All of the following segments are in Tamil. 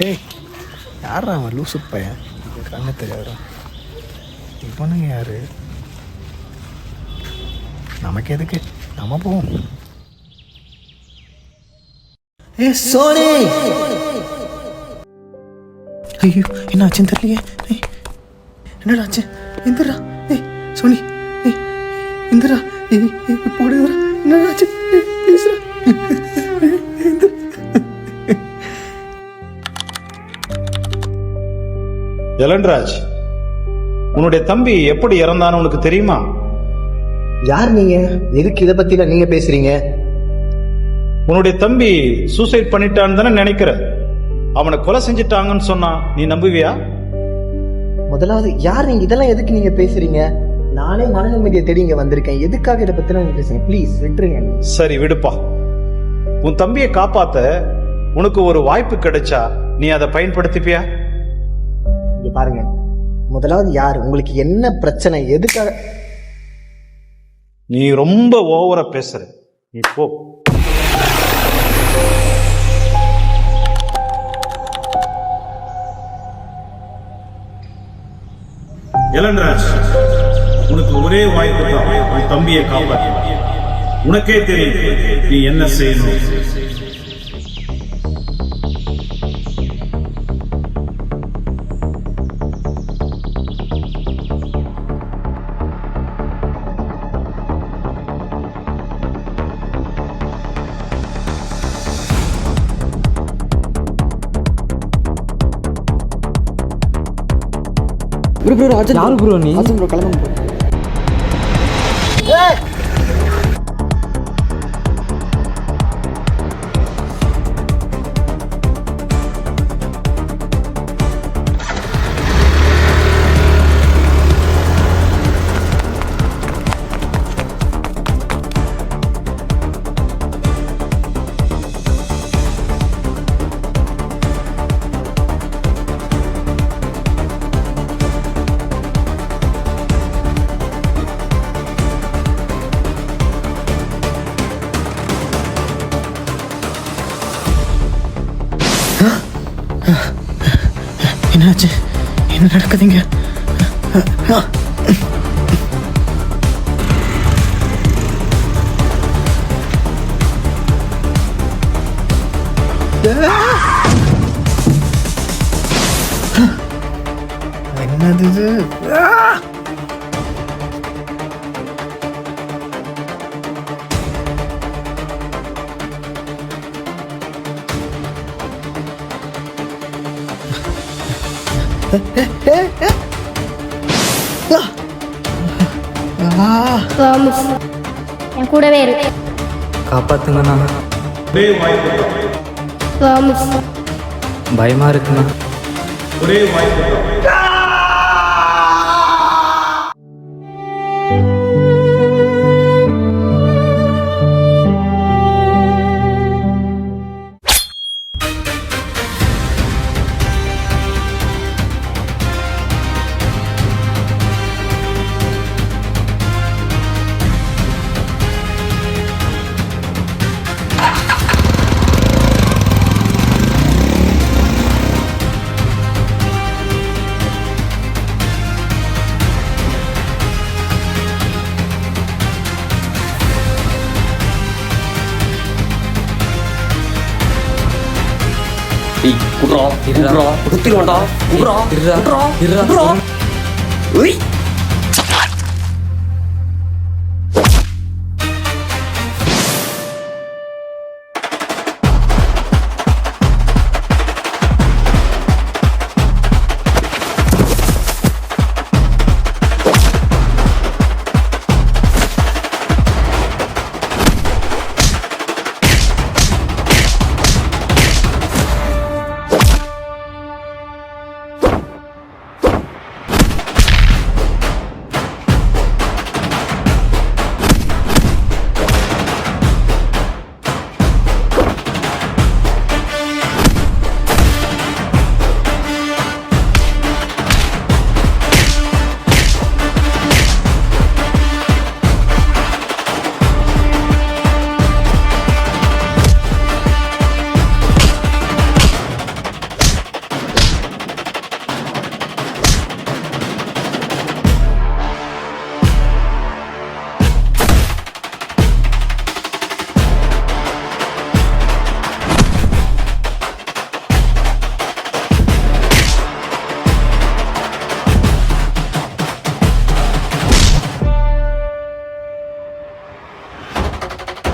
ஏய், யாரா அவன் லூசு பையன்? கண்ணு தெரியாதா? இவனுங்க யாரு? நமக்கு எதுக்கு, நம்ம போவோம். ஏ சோனி! ஐயோ, என்ன ஆச்சுன்னு தெரியலையே. என்னடா ஆச்சு? எந்திரா. ஏய் சோனி, ஏய் எந்திரா. ஏய் போடுறா. என்னடா ஆச்சு? பேசுறா. ஜலன்ராஜ், உன்னுடைய தம்பி எப்படி இறந்தான்னு உனக்கு தெரியுமா? யார் நீங்க? எதுக்கு இதை பத்தி நீங்க பேசுறீங்க? உன்னுடைய தம்பி சூசைட் பண்ணிட்டான்னு தானே நினைக்கிற. அவனை கொலை செஞ்சிட்டாங்கன்னு சொன்னா நீ நம்புவியா? முதலாவது யார் நீங்க? இதெல்லாம் எதுக்கு நீங்க பேசுறீங்க? நானே மன நிம்மதியை தேடி இங்க வந்திருக்கேன். எதுக்காக இதை பத்தி நீங்க பேசுறீங்க? ப்ளீஸ் விட்டுருங்க. சரி விடுப்பா. உன் தம்பியை காப்பாத்த உனக்கு ஒரு வாய்ப்பு கிடைச்சா நீ அதை பயன்படுத்திப்பியா? இங்க பாருங்க, முதலாவது யார்? உங்களுக்கு என்ன பிரச்சனை? எதுக்காக? நீ ரொம்ப ஓவரா பேசுற. நீ போ. ஜலன்ராஜ், உனக்கு ஒரே வாய்ப்பு தான் உன் தம்பியை காப்பாற்ற. உனக்கே தெரியும் நீ என்ன செய்யணும். ப்ரோ ராஜன், யாரு ப்ரோ நீ? ராஜன் ப்ரோ, கிளம்புங்க ப்ரோ. என்னாச்சு? என்ன நடக்குதுங்க? என்னது இது? என் கூடவே இருக்கு. காப்பாத்துங்கண்ணா. ஒரே வாய்ப்பு தான். ப்ராமிஸ். பயமா இருக்குண்ணா. ஒரே வாய்ப்பு தான்.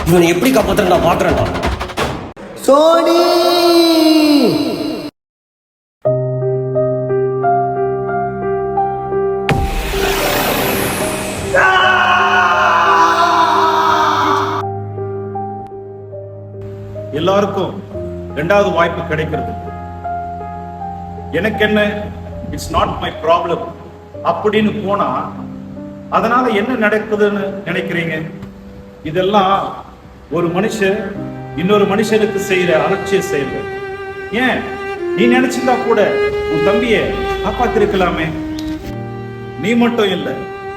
இவனை எப்படி காப்பாத்துறேன் நான் பாக்குறேன்டா. சோனி எல்லாருக்கும் இரண்டாவது வாய்ப்பு கிடைக்கிறது. எனக்கு என்ன, இட்ஸ் நாட் மை ப்ராப்ளம் அப்படின்னு போனா அதனால என்ன நடக்குதுன்னு நினைக்கிறீங்க? இதெல்லாம் ஒரு மனுஷன் இன்னொரு மனுஷனுக்கு செய்யற அலட்சிய செயல்கள். ஏன் நீ நினைச்சிருந்தா கூட உன் தம்பியை காப்பாத்திருக்கலாமே. நீ மட்டும் இல்ல,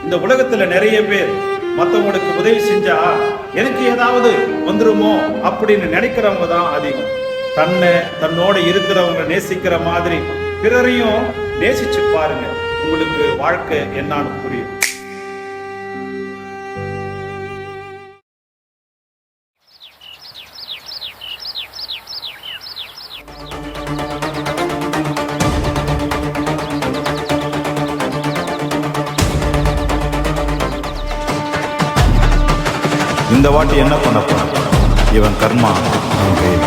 இந்த உலகத்துல நிறைய பேர் மத்தவங்களுக்கு உதவி செஞ்சா எனக்கு ஏதாவது வந்துருமோ அப்படின்னு நினைக்கிறவங்க தான் அதிகம். தன்னோட இருக்கிறவங்க நேசிக்கிற மாதிரி பிறரையும் நேசிச்சு பாருங்க, உங்களுக்கு வாழ்க்கை என்னன்னு புரியும். இந்த வாட்டி என்ன பண்ண போறான்? இவன் கர்மா அவன் கையில்.